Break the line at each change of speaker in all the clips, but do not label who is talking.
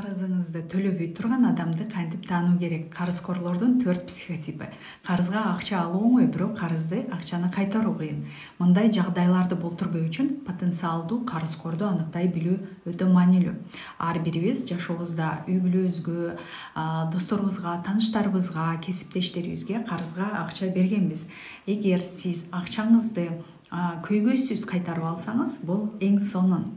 Карызыңызды төлөбөй турган адамды кантип таануу керек? Карызкорлордун 4 психотипи. Карызга акча алуу оңой, бирок карызды акчаны кайтаруу кыйын. Мындай жагдайларды болтурбоо үчүн потенциалдуу карызкорду аныктай билүү өтө маанилүү. Ар бирибиз жашообузда үй бүлөбүзгө, досторубузга, тааныштарыбызга, кесиптештерибизге карызга акча бергенбиз. Эгер сиз акчаңызды көйгөйсүз кайтарып алсаңыз, бул эң сонун.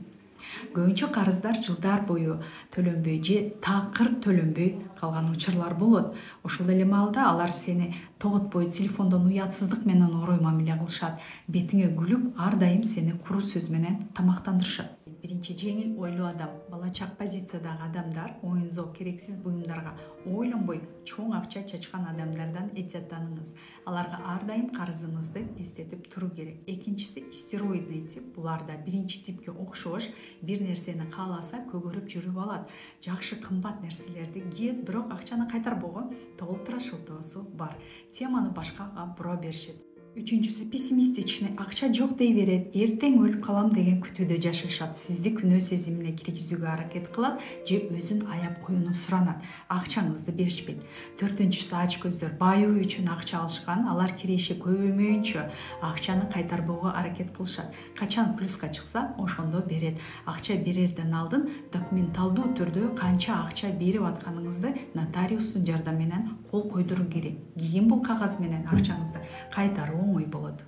Көбүнчө карыздар жылдар бою төлөнбөй же такыр төлөнбөй калган учурлар болот. Ошол эле маалда алар сени тоготпой, телефондон уятсыздык менен орой мамиле кылышат. Бетиңе күлүп, ар дайым сени куру сөз менен тамактандырышат. Биринчи жеңил ойлуу адам, балачак позициядагы адамдар оюн-зоо керексиз буюмдарга ойлонбой чоң акча чачкан адамдардан эhtiyatданыңыз. Аларга ар дайым карызыңызды эстетип туруу керек. Экинчиси стероидный тип. Булар да биринчи типке окшош, бир нерсени кааласа көгөрүп жүрүп алат. Жакшы кымбат нерселерди кийет, бирок акчаны кайтарбоого толтура шылтоосу бар. Теманы башкага бура беришет. Үчүнчүсү пессимистичный, акча жок дей берет, эртең өлүп калам деген күтүүдө жашашат. Сизди күнөө сезимине киргизүүгө аракет кылат же өзүн аяп коюуну суранат. Акчаңызды беришпейт. Төртүнчүсү ач көздөр, байуу үчүн акча алышкан, алар киреши көбөймөйүнчө акчаны кайтарбоого аракет кылышат. Качан плюска чыкса, ошондо берет. Акча берерден алдын документалдуу түрдө канча акча берип атканыңызды нотариустун жардамы менен кол койдуруу керек. Кийин бул кагаз менен акчаңызды кайтаруу оңой болот.